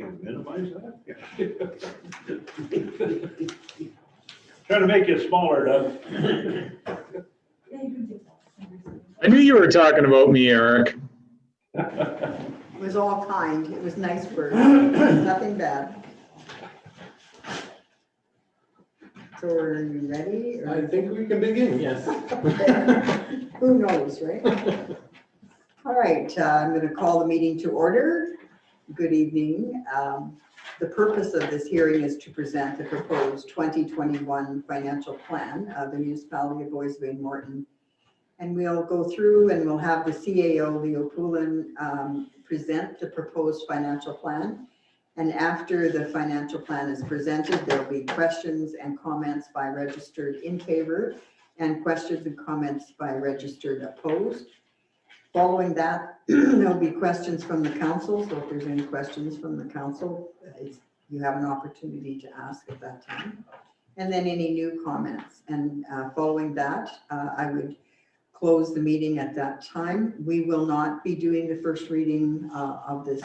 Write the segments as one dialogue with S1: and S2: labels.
S1: Can we minimize that? Trying to make you smaller, Doug.
S2: I knew you were talking about me, Eric.
S3: It was all kind. It was nice words. Nothing bad. So are you ready?
S4: I think we can begin, yes.
S3: Who knows, right? All right, I'm going to call the meeting to order. Good evening. The purpose of this hearing is to present the proposed 2021 financial plan of the Municipality of Boissevain-Morton. And we'll go through and we'll have the CAO, Leo Poulin, present the proposed financial plan. And after the financial plan is presented, there'll be questions and comments by registered in favor and questions and comments by registered opposed. Following that, there'll be questions from the council. So if there's any questions from the council, you have an opportunity to ask at that time. And then any new comments. And following that, I would close the meeting at that time. We will not be doing the first reading of this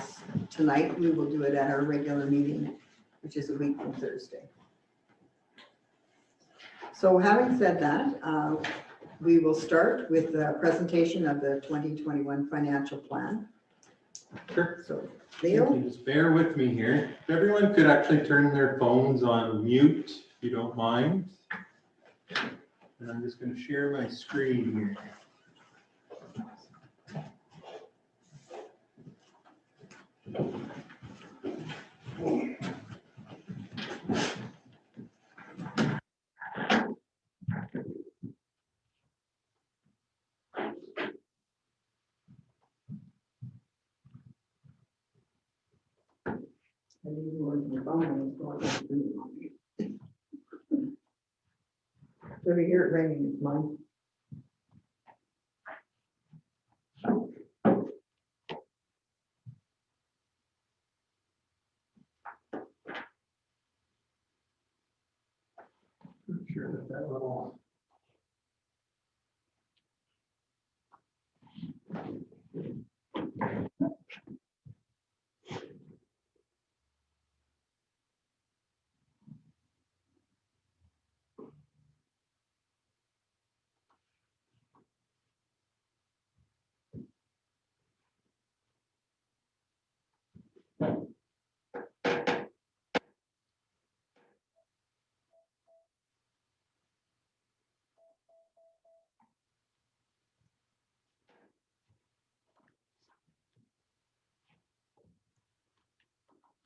S3: tonight. We will do it at our regular meeting, which is a week from Thursday. So having said that, we will start with the presentation of the 2021 financial plan.
S4: Sure.
S3: So, Leo?
S4: Just bear with me here. If everyone could actually turn their phones on mute, if you don't mind. And I'm just going to share my screen here.
S3: Over here, it raining is mine.
S4: I'm sure that little.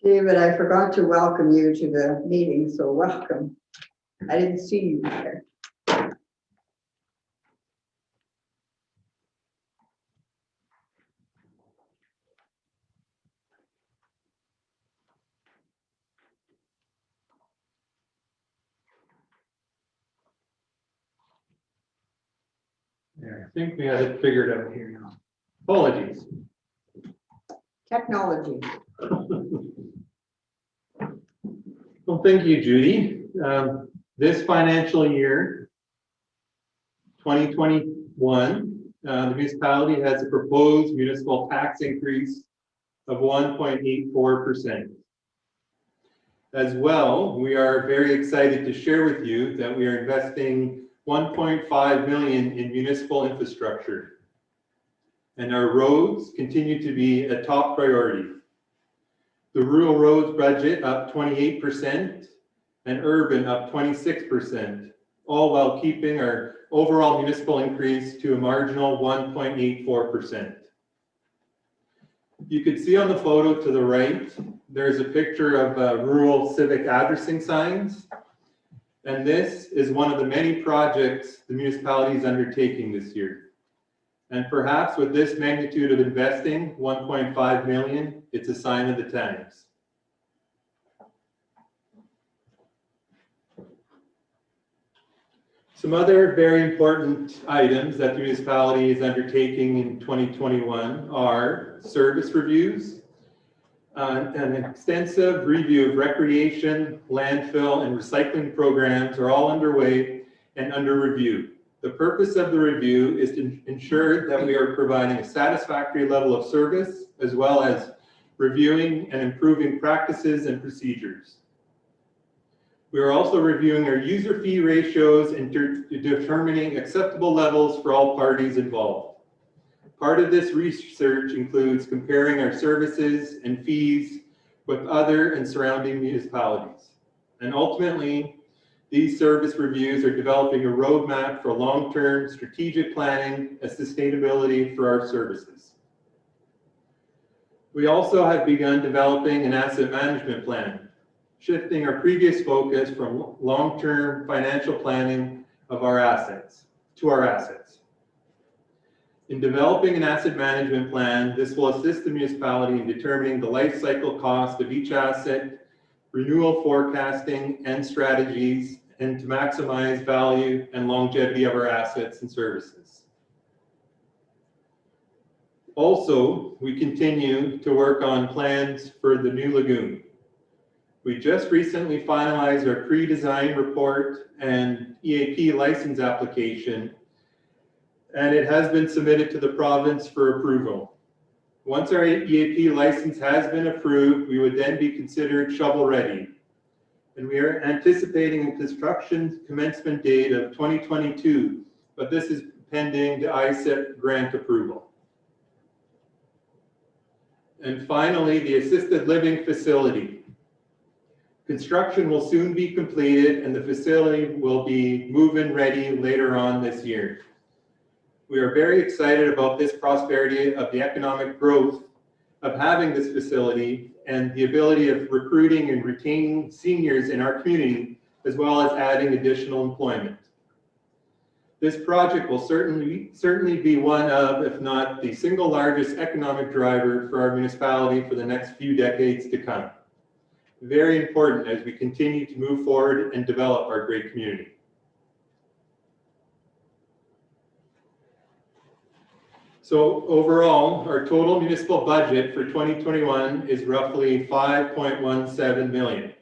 S3: David, I forgot to welcome you to the meeting, so welcome. I didn't see you there.
S4: There, I think we have it figured out here now. Apologies.
S3: Technology.
S4: Well, thank you, Judy. This financial year, 2021, the municipality has a proposed municipal tax increase of 1.84%. As well, we are very excited to share with you that we are investing 1.5 million in municipal infrastructure. And our roads continue to be a top priority. The rural roads budget up 28% and urban up 26%, all while keeping our overall municipal increase to a marginal 1.84%. You can see on the photo to the right, there's a picture of rural civic addressing signs. And this is one of the many projects the municipality is undertaking this year. And perhaps with this magnitude of investing, 1.5 million, it's a sign of the times. Some other very important items that the municipality is undertaking in 2021 are service reviews, an extensive review of recreation, landfill, and recycling programs are all underway and under review. The purpose of the review is to ensure that we are providing a satisfactory level of service as well as reviewing and improving practices and procedures. We are also reviewing our user fee ratios and determining acceptable levels for all parties involved. Part of this research includes comparing our services and fees with other and surrounding municipalities. And ultimately, these service reviews are developing a roadmap for long-term strategic planning and sustainability for our services. We also have begun developing an asset management plan, shifting our previous focus from long-term financial planning of our assets to our assets. In developing an asset management plan, this will assist the municipality in determining the life cycle cost of each asset, renewal forecasting and strategies, and to maximize value and longevity of our assets and services. Also, we continue to work on plans for the new lagoon. We just recently finalized our pre-design report and EAP license application, and it has been submitted to the province for approval. Once our EAP license has been approved, we would then be considered shovel-ready. And we are anticipating a construction commencement date of 2022, but this is pending the ISEP grant approval. And finally, the assisted living facility. Construction will soon be completed and the facility will be move-in ready later on this year. We are very excited about this prosperity of the economic growth of having this facility and the ability of recruiting and retaining seniors in our community, as well as adding additional employment. This project will certainly be one of, if not the single largest economic driver for our municipality for the next few decades to come. Very important as we continue to move forward and develop our great community. So overall, our total municipal budget for 2021 is roughly 5.17 million.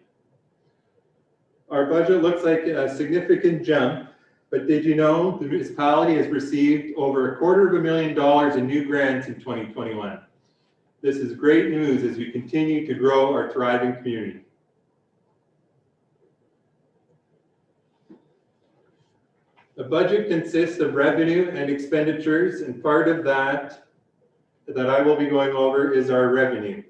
S4: Our budget looks like a significant jump, but did you know the municipality has received over $250,000 in new grants in 2021? This is great news as we continue to grow our thriving community. The budget consists of revenue and expenditures, and part of that I will be going over is our revenue.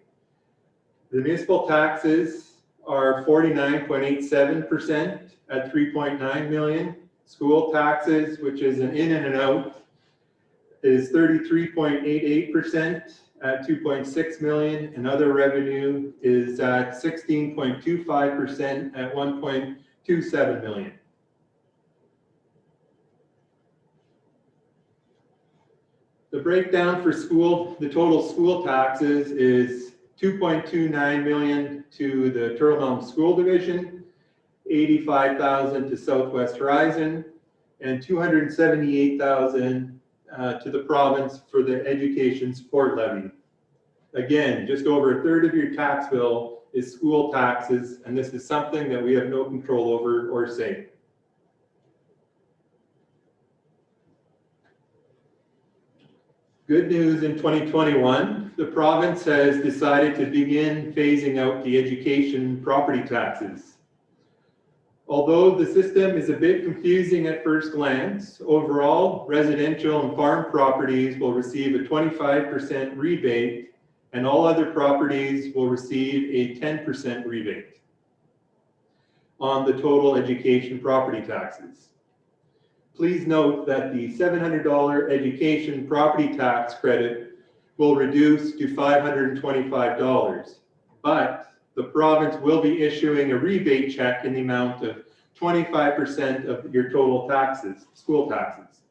S4: The municipal taxes are 49.87% at 3.9 million. School taxes, which is an in and an out, is 33.88% at 2.6 million, and other revenue is at 16.25% at 1.27 million. The breakdown for the total school taxes is 2.29 million to the Turtle Mountain School Division, 85,000 to Southwest Horizon, and 278,000 to the province for the education support levy. Again, just over a third of your tax bill is school taxes, and this is something that we have no control over or say. Good news in 2021, the province has decided to begin phasing out the education property taxes. Although the system is a bit confusing at first glance, overall, residential and farm properties will receive a 25% rebate, and all other properties will receive a 10% rebate on the total education property taxes. Please note that the $700 education property tax credit will reduce to $525, but the province will be issuing a rebate check in the amount of 25% of your total taxes, school taxes.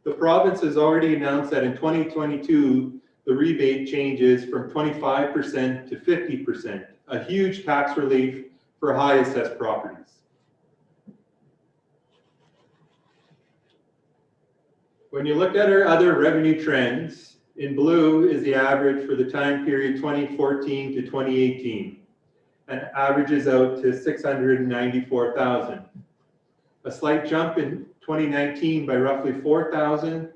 S4: The province has already announced that in 2022, the rebate changes from 25% to 50%, a huge tax relief for high assessed properties. When you look at our other revenue trends, in blue is the average for the time period 2014 to 2018, and averages out to 694,000. A slight jump in 2019 by roughly 40,000,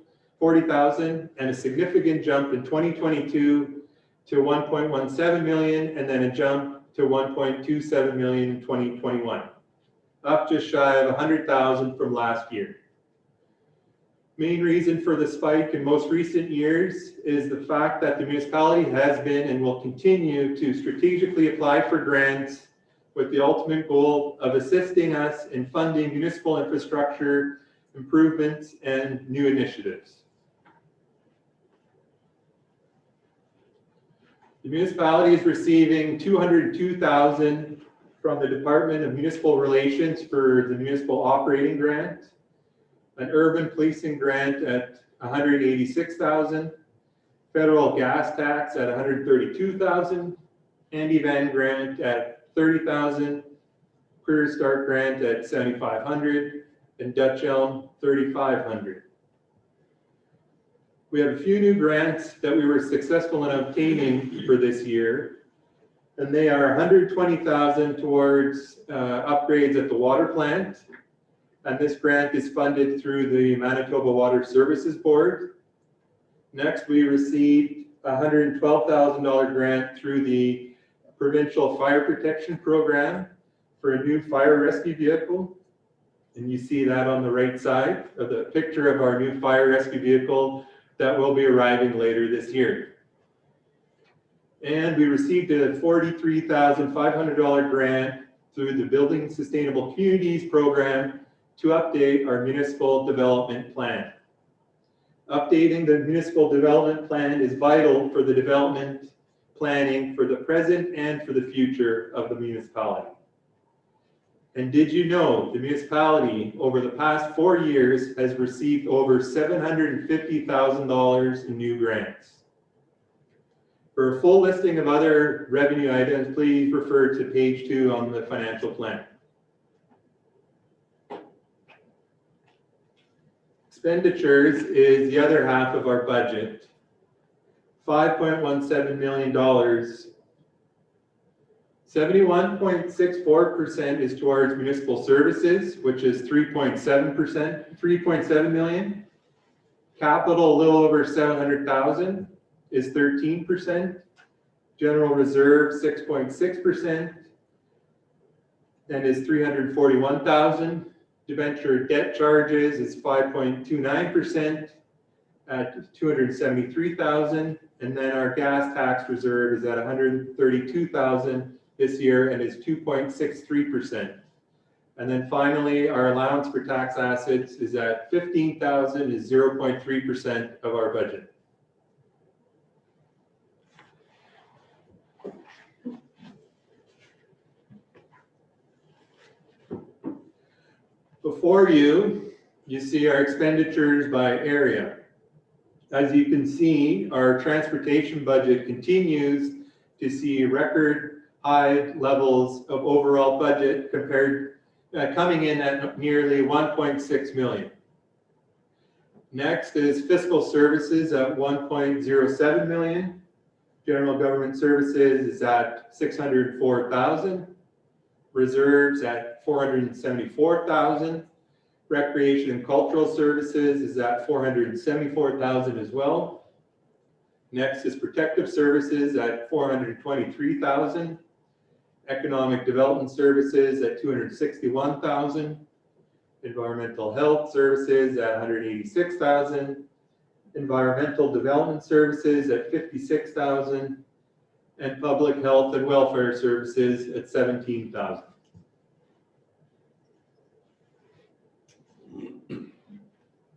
S4: and a significant jump in 2022 to 1.17 million, and then a jump to 1.27 million in 2021, up just shy of 100,000 from last year. Main reason for the spike in most recent years is the fact that the municipality has been and will continue to strategically apply for grants with the ultimate goal of assisting us in funding municipal infrastructure improvements and new initiatives. The municipality is receiving $202,000 from the Department of Municipal Relations for the municipal operating grant, an urban policing grant at $186,000, federal gas tax at $132,000, Andy Van grant at $30,000, Career Start grant at $7,500, and Dutch Elm $3,500. We have a few new grants that we were successful in obtaining for this year, and they are $120,000 towards upgrades at the water plant, and this grant is funded through the Manitoba Water Services Board. Next, we received a $112,000 grant through the Provincial Fire Protection Program for a new fire rescue vehicle. And you see that on the right side of the picture of our new fire rescue vehicle that will be arriving later this year. And we received a $43,500 grant through the Building Sustainable Communities program to update our municipal development plan. Updating the municipal development plan is vital for the development planning for the present and for the future of the municipality. And did you know the municipality over the past 4 years has received over $750,000 in new grants? For a full listing of other revenue items, please refer to page 2 on the financial plan. Expenditures is the other half of our budget. $5.17 million. 71.64% is towards municipal services, which is 3.7 million. Capital, a little over 700,000, is 13%. General reserve, 6.6%, and is 341,000. Debenture debt charges is 5.29% at 273,000, and then our gas tax reserve is at 132,000 this year and is 2.63%. And then finally, our allowance for tax assets is at 15,000, is 0.3% of our budget. Before you see our expenditures by area. As you can see, our transportation budget continues to see record high levels of overall budget compared, coming in at nearly 1.6 million. Next is fiscal services at 1.07 million. General government services is at 604,000. Reserves at 474,000. Recreation and cultural services is at 474,000 as well. Next is protective services at 423,000. Economic development services at 261,000. Environmental health services at 186,000. Environmental development services at 56,000. And public health and welfare services at 17,000.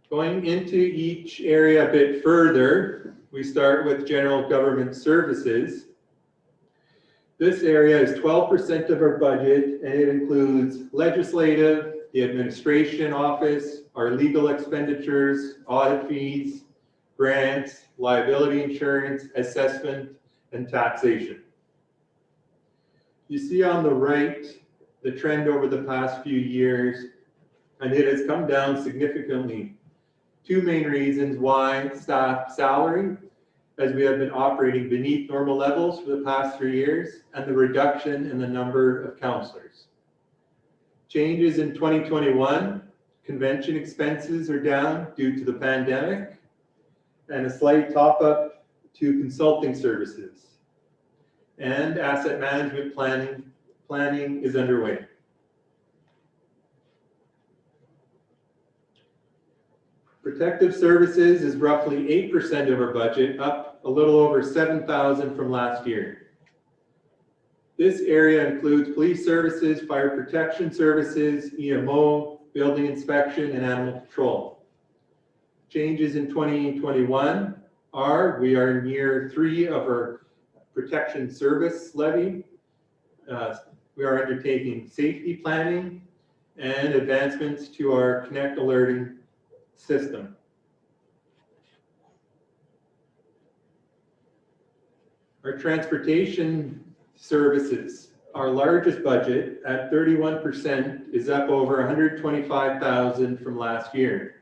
S4: Going into each area a bit further, we start with general government services. This area is 12% of our budget, and it includes legislative, the administration office, our legal expenditures, audit fees, grants, liability insurance, assessment, and taxation. You see on the right the trend over the past few years, and it has come down significantly. Two main reasons why: staff salary, as we have been operating beneath normal levels for the past 3 years, and the reduction in the number of counselors. Changes in 2021, convention expenses are down due to the pandemic, and a slight top up to consulting services. and asset management planning is underway. Protective services is roughly 8% of our budget, up a little over $7,000 from last year. This area includes police services, fire protection services, EMO, building inspection, and animal control. Changes in 2021 are we are in year 3 of our protection service levy. We are undertaking safety planning and advancements to our Connect alerting system. Our transportation services, our largest budget at 31%, is up over $125,000 from last year.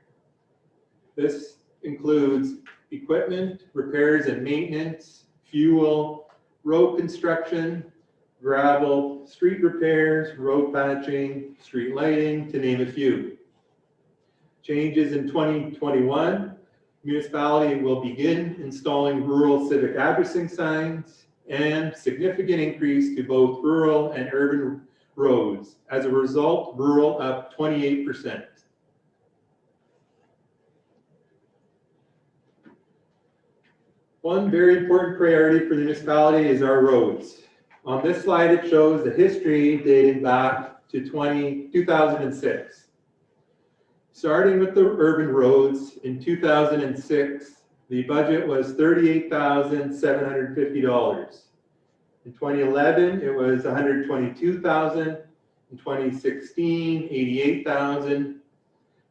S4: This includes equipment, repairs and maintenance, fuel, road construction, gravel, street repairs, road patching, street lighting, to name a few. Changes in 2021, municipality will begin installing rural civic addressing signs and significant increase to both rural and urban roads. As a result, rural up 28%. One very important priority for the municipality is our roads. On this slide, it shows the history dating back to 2006. Starting with the urban roads, in 2006, the budget was $38,750. In 2011, it was $122,000. In 2016, $88,000.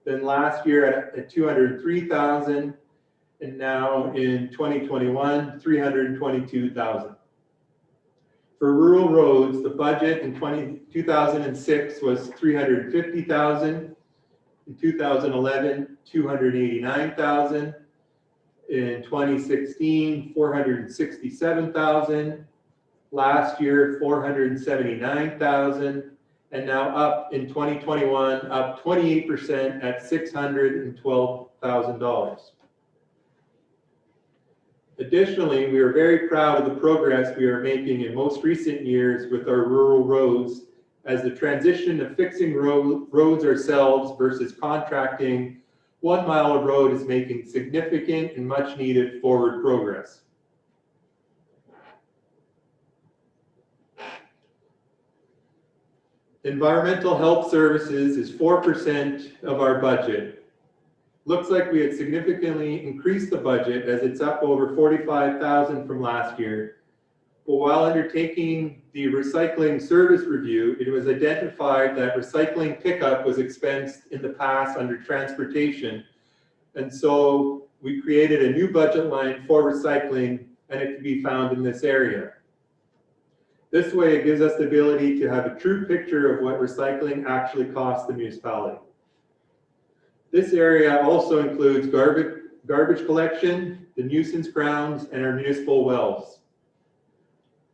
S4: Then last year at $203,000. And now in 2021, $322,000. For rural roads, the budget in 2006 was $350,000. In 2011, $289,000. In 2016, $467,000. Last year, $479,000. And now up in 2021, up 28% at $612,000. Additionally, we are very proud of the progress we are making in most recent years with our rural roads, as the transition of fixing roads ourselves versus contracting 1 mile of road is making significant and much needed forward progress. Environmental health services is 4% of our budget. Looks like we had significantly increased the budget, as it's up over $45,000 from last year. But while undertaking the recycling service review, it was identified that recycling pickup was expensed in the past under transportation. And so we created a new budget line for recycling, and it can be found in this area. This way, it gives us the ability to have a true picture of what recycling actually costs the municipality. This area also includes garbage collection, the nuisance grounds, and our municipal wells.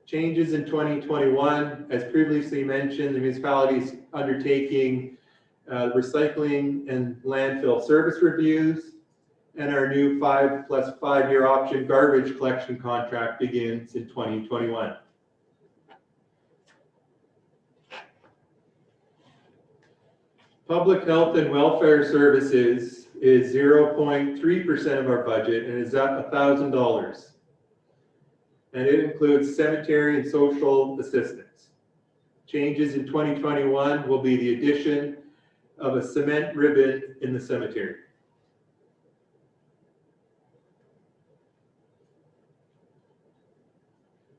S4: Changes in 2021, as previously mentioned, the municipality is undertaking recycling and landfill service reviews, and our new 5+5 year option garbage collection contract begins in 2021. Public health and welfare services is 0.3% of our budget and is up $1,000. And it includes cemetery and social assistance. Changes in 2021 will be the addition of a cement ribbon in the cemetery.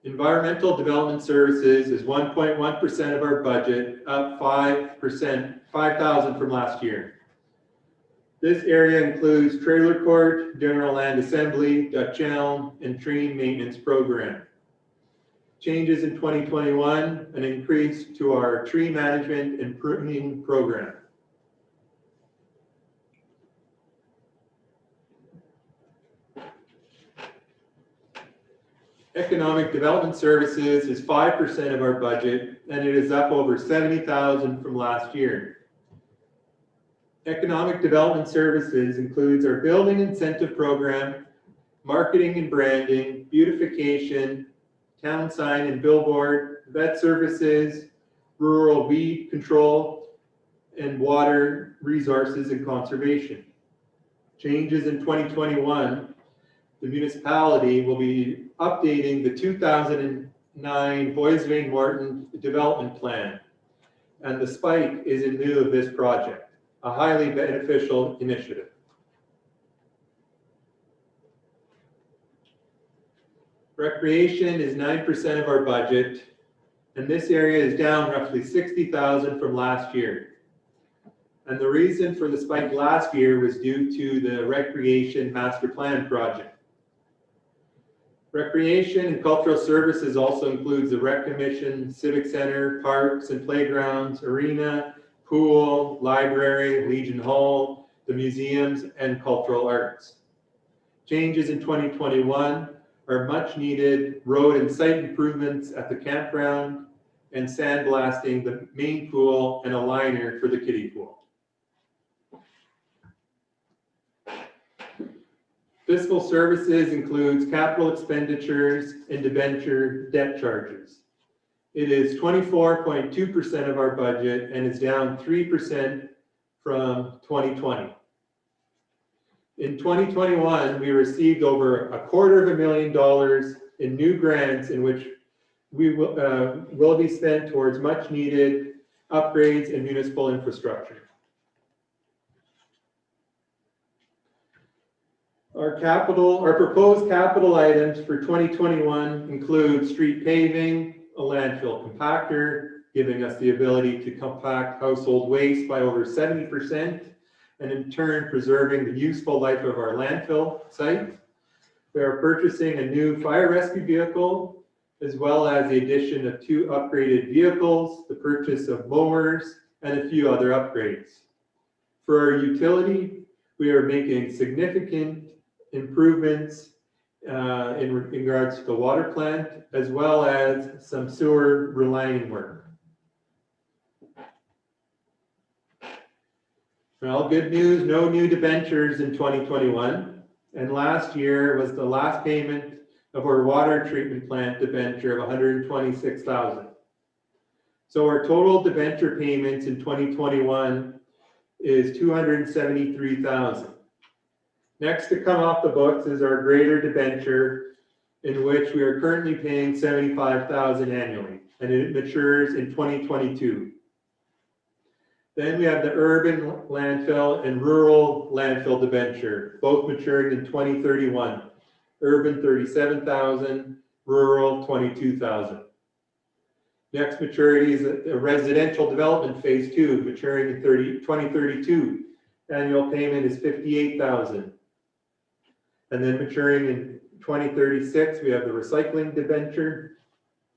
S4: Environmental development services is 1.1% of our budget, up 5,000 from last year. This area includes trailer court, general land assembly, Dutch elm, and tree maintenance program. Changes in 2021, an increase to our tree management and pruning program. Economic development services is 5% of our budget, and it is up over $70,000 from last year. Economic development services includes our building incentive program, marketing and branding, beautification, town sign and billboard, vet services, rural weed control, and water resources and conservation. Changes in 2021, the municipality will be updating the 2009 Boissevain-Morton development plan, and the spike is in lieu of this project, a highly beneficial initiative. Recreation is 9% of our budget, and this area is down roughly 60,000 from last year. And the reason for the spike last year was due to the Recreation Master Plan project. Recreation and cultural services also includes the Rec Commission, Civic Center, parks and playgrounds, arena, pool, library, Legion Hall, the museums, and cultural arts. Changes in 2021 are much needed road and site improvements at the campground and sandblasting the main pool and a liner for the kiddie pool. Fiscal services includes capital expenditures and debenture debt charges. It is 24.2% of our budget and is down 3% from 2020. In 2021, we received over $250,000 in new grants in which we will be spent towards much needed upgrades in municipal infrastructure. Our proposed capital items for 2021 include street paving, a landfill compactor, giving us the ability to compact household waste by over 70%, and in turn preserving the useful life of our landfill site. We are purchasing a new fire rescue vehicle, as well as the addition of 2 upgraded vehicles, the purchase of mowers, and a few other upgrades. For our utility, we are making significant improvements in regards to the water plant, as well as some sewer relining work. Well, good news, no new debentures in 2021. And last year was the last payment of our water treatment plant debenture of $126,000. So our total debenture payments in 2021 is $273,000. Next to come off the books is our greater debenture, in which we are currently paying $75,000 annually, and it matures in 2022. Then we have the urban landfill and rural landfill debenture, both maturing in 2031. Urban $37,000, rural $22,000. Next maturity is a residential development phase 2, maturing in 2032. Annual payment is $58,000. And then maturing in 2036, we have the recycling debenture,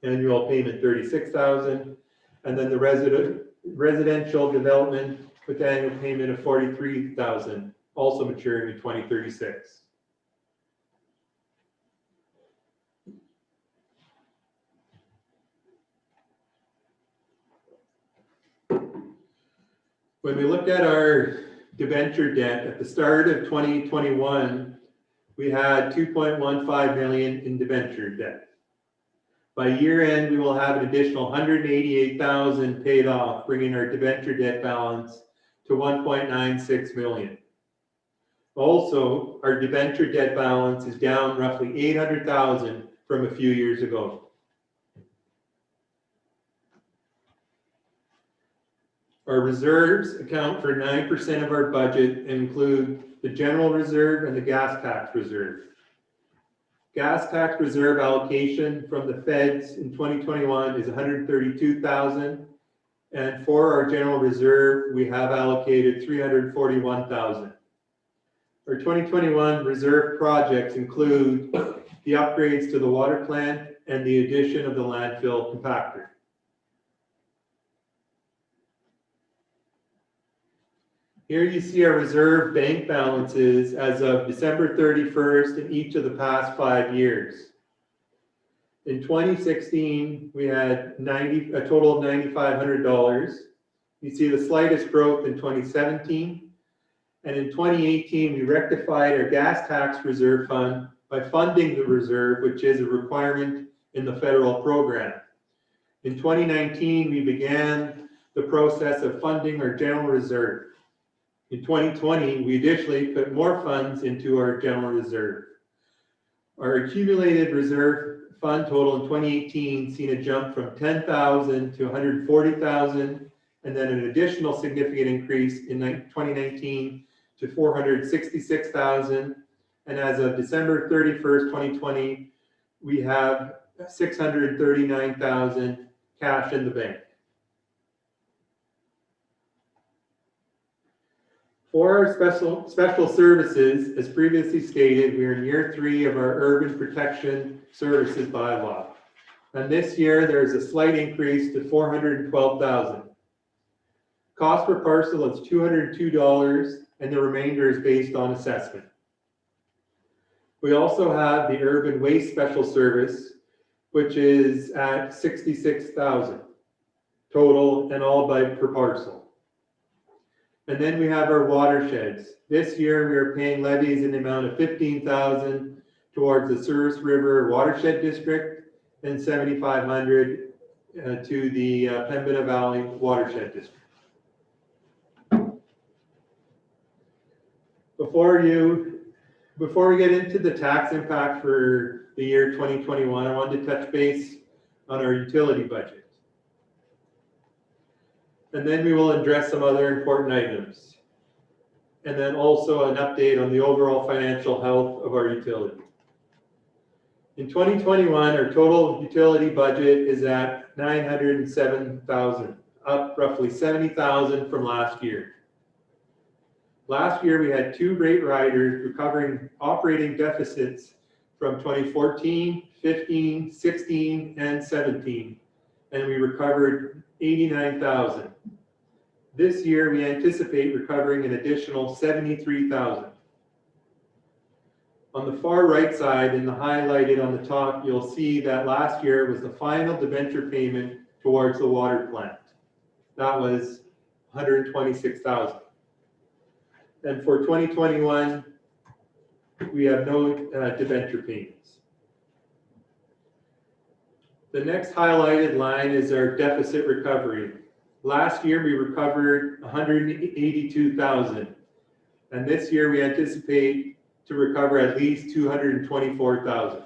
S4: annual payment $36,000. And then the residential development with annual payment of $43,000, also maturing in 2036. When we look at our debenture debt at the start of 2021, we had $2.15 million in debenture debt. By year end, we will have an additional $188,000 paid off, bringing our debenture debt balance to $1.96 million. Also, our debenture debt balance is down roughly $800,000 from a few years ago. Our reserves account for 9% of our budget and include the general reserve and the gas tax reserve. Gas tax reserve allocation from the feds in 2021 is $132,000, and for our general reserve, we have allocated $341,000. Our 2021 reserve projects include the upgrades to the water plant and the addition of the landfill compactor. Here you see our reserve bank balances as of December 31st in each of the past 5 years. In 2016, we had a total of $9,500. You see the slightest growth in 2017. And in 2018, we rectified our gas tax reserve fund by funding the reserve, which is a requirement in the federal program. In 2019, we began the process of funding our general reserve. In 2020, we additionally put more funds into our general reserve. Our accumulated reserve fund total in 2018 seen a jump from 10,000 to 140,000, and then an additional significant increase in 2019 to 466,000. And as of December 31st, 2020, we have 639,000 cash in the bank. For our special services, as previously stated, we are in year 3 of our urban protection services bylaw. And this year, there's a slight increase to 412,000. Cost per parcel is $202, and the remainder is based on assessment. We also have the urban waste special service, which is at 66,000 total and all by per parcel. And then we have our watersheds. This year, we are paying levies in the amount of 15,000 towards the Souris River Watershed District and 7,500 to the Pembina Valley Watershed District. Before we get into the tax impact for the year 2021, I wanted to touch base on our utility budget. And then we will address some other important items. And then also an update on the overall financial health of our utility. In 2021, our total utility budget is at $907,000, up roughly $70,000 from last year. Last year, we had 2 rate riders recovering operating deficits from 2014, 15, 16, and 17, and we recovered $89,000. This year, we anticipate recovering an additional $73,000. On the far right side, in the highlighted on the top, you'll see that last year was the final debenture payment towards the water plant. That was $126,000. And for 2021, we have no debenture payments. The next highlighted line is our deficit recovery. Last year, we recovered $182,000. And this year, we anticipate to recover at least $224,000.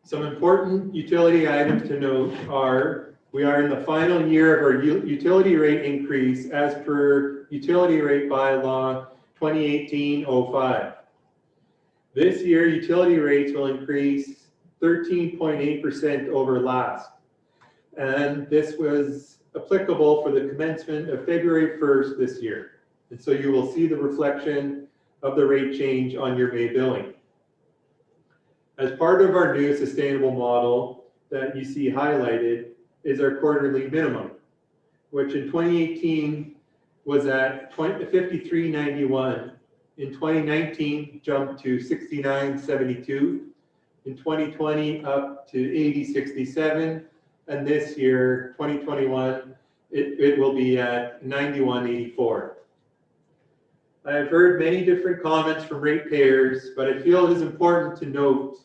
S4: Some important utility items to note are we are in the final year of our utility rate increase as per utility rate bylaw 2018-05. This year, utility rates will increase 13.8% over last. And this was applicable for the commencement of February 1st this year. And so you will see the reflection of the rate change on your May billing. As part of our new sustainable model that you see highlighted is our quarterly minimum, which in 2018 was at $53.91. In 2019, jumped to $69.72. In 2020, up to $80.67. And this year, 2021, it will be at $91.84. I have heard many different comments from ratepayers, but I feel it is important to note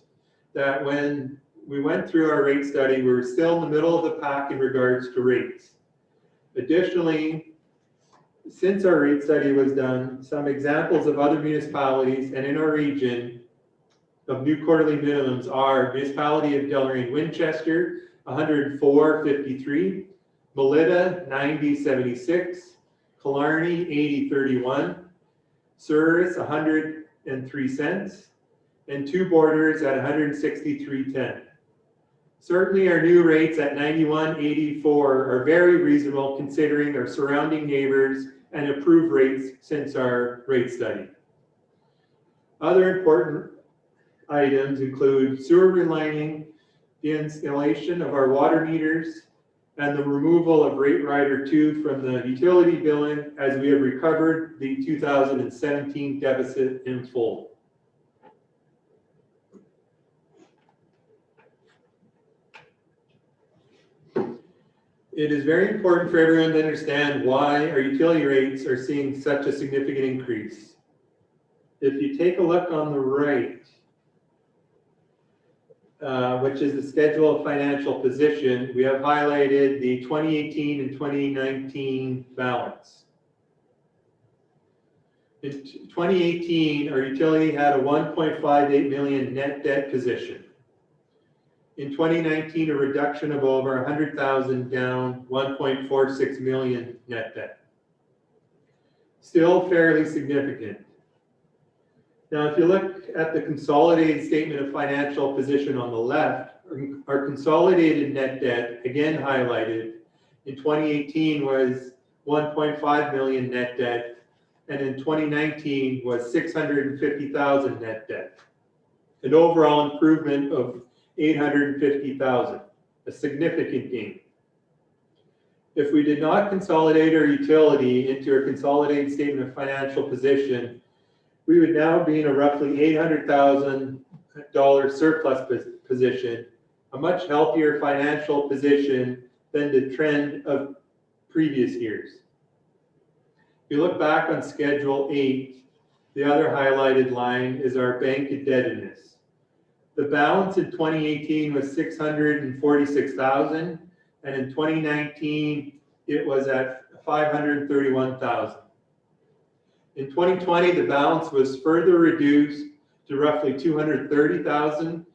S4: that when we went through our rate study, we were still in the middle of the pack in regards to rates. Additionally, since our rate study was done, some examples of other municipalities and in our region of new quarterly minimums are Municipality of Winchester, $104.53, Melita, $90.76, Killarney, $80.31, Souris, 103 cents, and Two Borders at $163.10. Certainly our new rates at $91.84 are very reasonable considering our surrounding neighbors and approved rates since our rate study. Other important items include sewer relining, the installation of our water meters, and the removal of Rate Rider 2 from the utility billing as we have recovered the 2017 deficit in full. It is very important for everyone to understand why our utility rates are seeing such a significant increase. if you take a look on the right, which is the schedule of financial position, we have highlighted the 2018 and 2019 balance. In 2018, our utility had a 1.58 million net debt position. In 2019, a reduction of over 100,000, down 1.46 million net debt. Still fairly significant. Now, if you look at the consolidated statement of financial position on the left, our consolidated net debt, again highlighted, in 2018 was 1.5 million net debt, and in 2019 was 650,000 net debt. An overall improvement of 850,000, a significant gain. If we did not consolidate our utility into our consolidated statement of financial position, we would now be in a roughly $800,000 surplus position, a much healthier financial position than the trend of previous years. If you look back on Schedule 8, the other highlighted line is our bank indebtedness. The balance in 2018 was $646,000, and in 2019 it was at $531,000. In 2020, the balance was further reduced to roughly $230,000,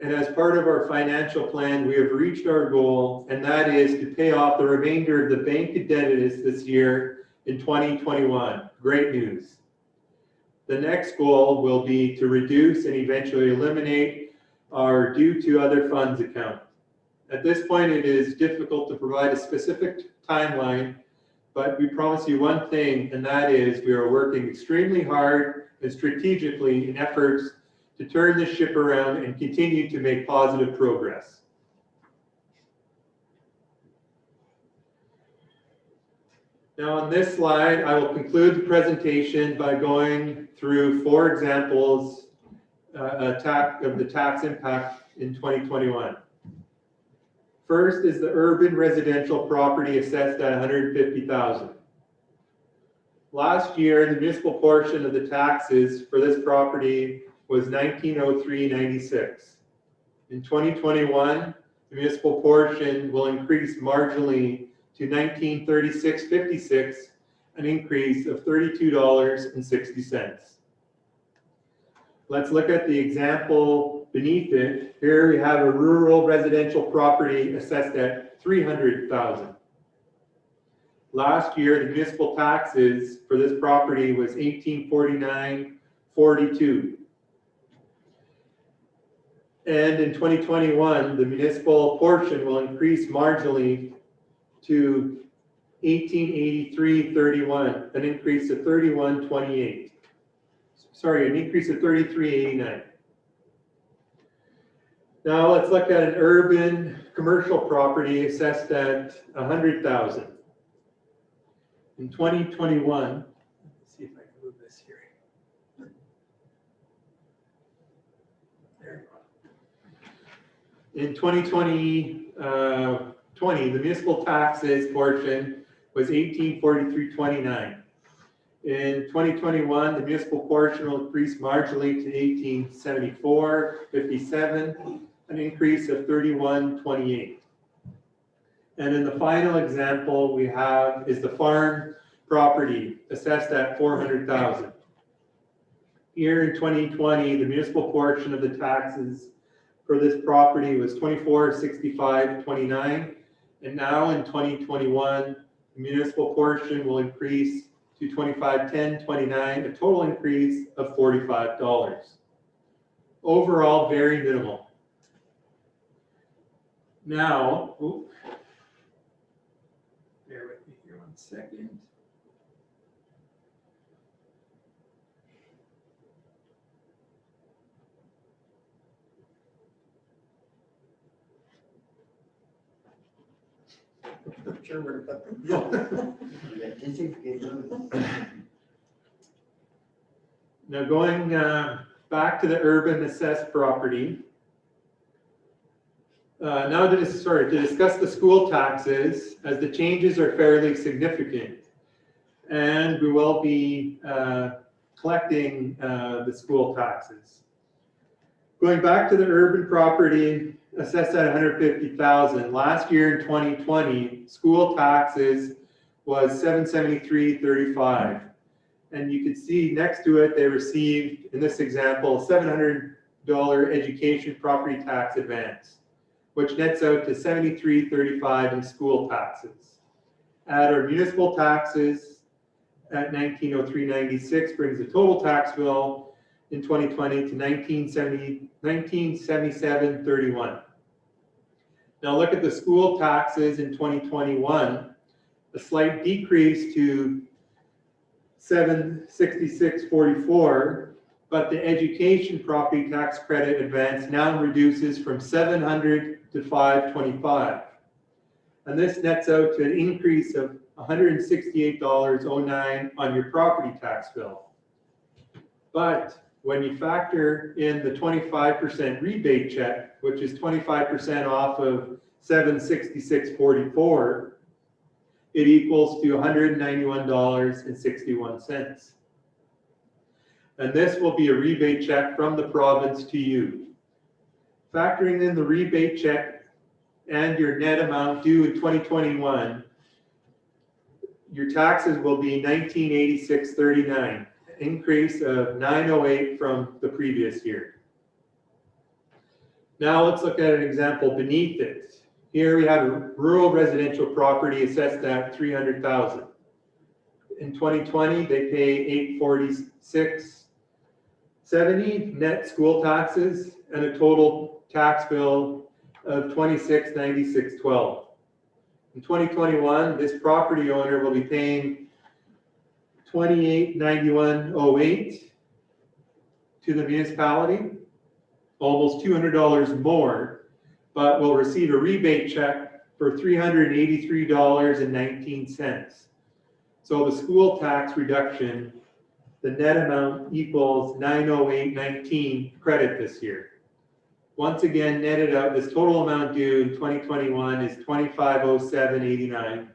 S4: and as part of our financial plan, we have reached our goal, and that is to pay off the remainder of the bank indebtedness this year in 2021. Great news. The next goal will be to reduce and eventually eliminate our due to other funds account. At this point, it is difficult to provide a specific timeline, but we promise you one thing, and that is we are working extremely hard and strategically in efforts to turn this ship around and continue to make positive progress. Now on this slide, I will conclude the presentation by going through 4 examples of the tax impact in 2021. First is the urban residential property assessed at $150,000. Last year, the municipal portion of the taxes for this property was $1903.96. In 2021, the municipal portion will increase marginally to $1936.56, an increase of $32.60. Let's look at the example beneath it. Here we have a rural residential property assessed at $300,000. Last year, the municipal taxes for this property was $1849.42. And in 2021, the municipal portion will increase marginally to $1883.31, an increase of $31.28. Sorry, an increase of $33.89. Now let's look at an urban commercial property assessed at $100,000. In 2021, let's see if I can move this here. There. In 2020, the municipal taxes portion was $1843.29. In 2021, the municipal portion will increase marginally to $1874.57, an increase of $31.28. And then the final example we have is the farm property assessed at $400,000. Here in 2020, the municipal portion of the taxes for this property was $2465.29, and now in 2021, the municipal portion will increase to $2510.29, a total increase of $45. Overall, very minimal. Now, bear with me here 1 second.
S3: Sure where to put them.
S4: Now going back to the urban assessed property. Now to discuss the school taxes, as the changes are fairly significant. And we will be collecting the school taxes. Going back to the urban property assessed at 150,000, last year in 2020, school taxes was 773.35. And you can see next to it, they received, in this example, $700 education property tax advance, which nets out to 73.35 in school taxes. Add our municipal taxes at 1903.96 brings the total tax bill in 2020 to 1977.31. Now look at the school taxes in 2021, a slight decrease to 766.44, but the education property tax credit advance now reduces from 700 to 525. And this nets out to an increase of $168.09 on your property tax bill. But when you factor in the 25% rebate check, which is 25% off of 766.44, it equals to $191.61. And this will be a rebate check from the province to you. Factoring in the rebate check and your net amount due in 2021, your taxes will be $1986.39, an increase of $908 from the previous year. Now let's look at an example beneath it. Here we have a rural residential property assessed at $300,000. In 2020, they pay $846.70 net school taxes and a total tax bill of $2696.12. In 2021, this property owner will be paying $2891.08 to the municipality, almost $200 more, but will receive a rebate check for $383.19. So the school tax reduction, the net amount equals $908.19 credit this year. Once again, netted out, this total amount due in 2021 is $2507.89,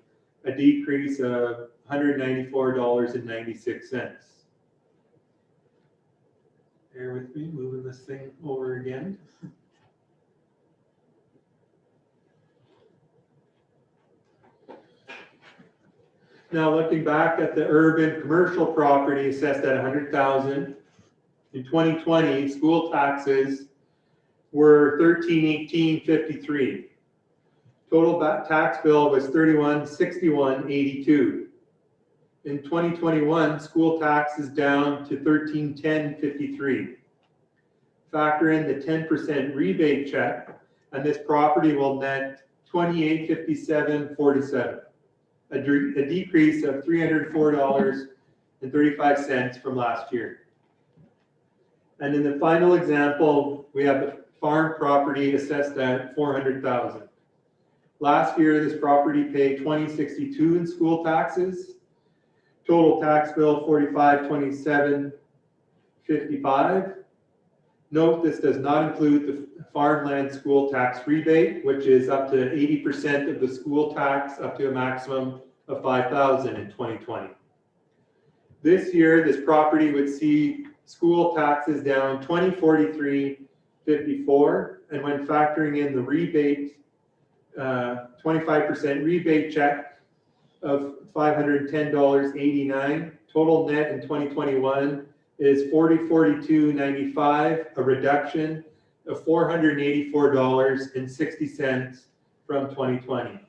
S4: a decrease of $194.96. Bear with me, moving this thing over again. Now looking back at the urban commercial property assessed at $100,000, in 2020, school taxes were $1318.53. Total tax bill was $3161.82. In 2021, school tax is down to $1310.53. Factor in the 10% rebate check, and this property will net $2857.47, a decrease of $304.35 from last year. And in the final example, we have the farm property assessed at $400,000. Last year, this property paid $2062 in school taxes. Total tax bill $4527.55. Note this does not include the farmland school tax rebate, which is up to 80% of the school tax, up to a maximum of $5,000 in 2020. This year, this property would see school taxes down $2043.54, and when factoring in the rebate, 25% rebate check of $510.89, total net in 2021 is $4042.95, a reduction of $484.60 from 2020.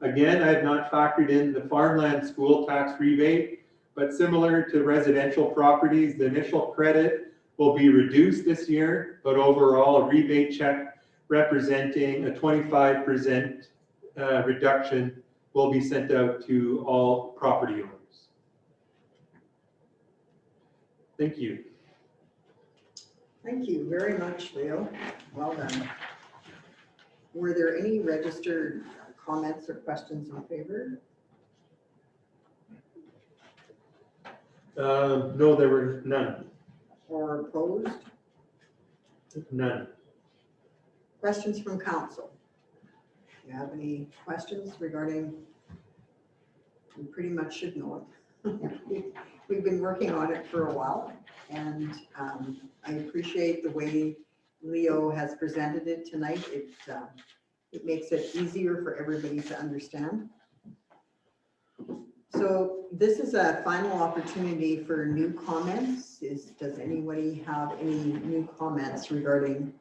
S4: Again, I have not factored in the farmland school tax rebate, but similar to residential properties, the initial credit will be reduced this year, but overall a rebate check representing a 25% reduction will be sent out to all property owners. Thank you.
S3: Thank you very much, Leo. Well done. Were there any registered comments or questions in favor?
S4: No, there were none.
S3: Or opposed?
S4: None.
S3: Questions from council? Do you have any questions regarding, we pretty much should know it. we've been working on it for a while, and I appreciate the way Leo has presented it tonight. It makes it easier for everybody to understand. So this is a final opportunity for new comments. Does anybody have any new comments regarding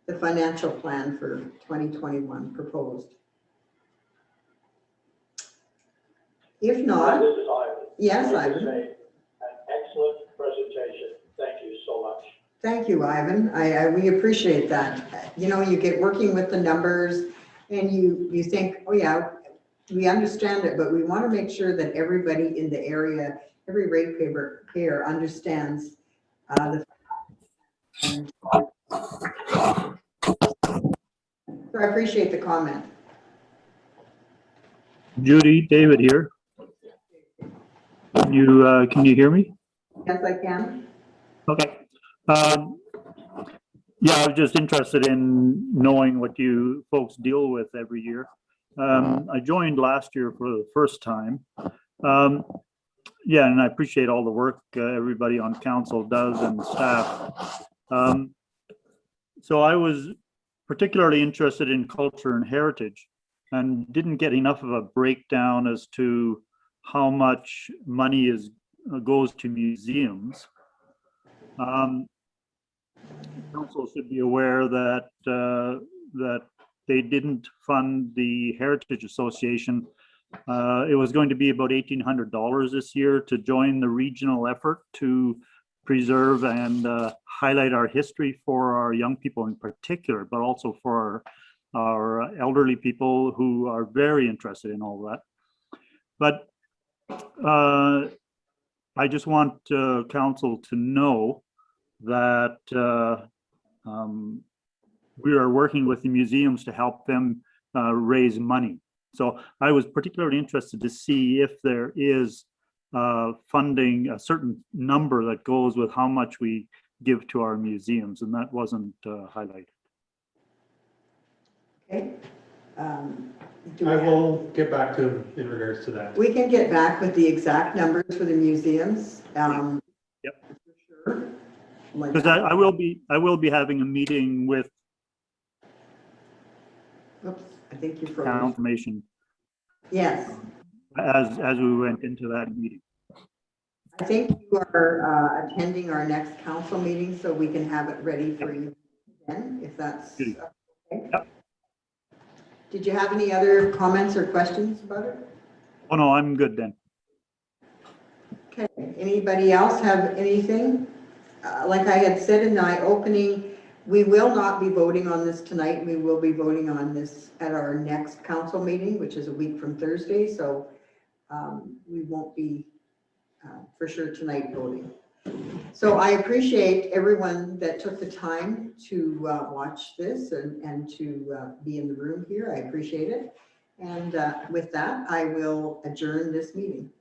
S3: the financial plan for 2021 proposed? If not,
S5: This is Ivan.
S3: yes,
S5: I'd like to
S3: Ivan.
S5: say an excellent presentation. Thank you so much.
S3: Thank you, Ivan. We appreciate that. You know, you get working with the numbers and you think, oh yeah, we understand it, but we want to make sure that everybody in the area, every ratepayer understands the. So I appreciate the comment.
S6: Judy, David here. Can you hear me?
S3: Yes, I can.
S6: Okay. Yeah, I was just interested in knowing what you folks deal with every year. I joined last year for the first time. Yeah, and I appreciate all the work everybody on council does and staff. So I was particularly interested in culture and heritage and didn't get enough of a breakdown as to how much money goes to museums. Council should be aware that that they didn't fund the Heritage Association. It was going to be about $1,800 this year to join the regional effort to preserve and highlight our history for our young people in particular, but also for our elderly people who are very interested in all that. But I just want council to know that we are working with the museums to help them raise money. So I was particularly interested to see if there is funding, a certain number that goes with how much we give to our museums, and that wasn't highlighted.
S3: Okay.
S4: I will get back to him in regards to that.
S3: We can get back with the exact numbers for the museums.
S6: Yep.
S3: For sure.
S6: Because I will be having a meeting with
S3: Oops, I think you froze.
S6: confirmation
S3: Yes,
S6: as we went into that meeting.
S3: I think you are attending our next council meeting, so we can have it ready for you then, if that's
S6: Good.
S3: okay.
S6: Yep.
S3: Did you have any other comments or questions about it?
S6: Oh no, I'm good then.
S3: Okay, anybody else have anything? Like I had said in my opening, we will not be voting on this tonight. We will be voting on this at our next council meeting, which is a week from Thursday. So we won't be for sure tonight voting. So I appreciate everyone that took the time to watch this and to be in the room here. I appreciate it. And with that, I will adjourn this meeting.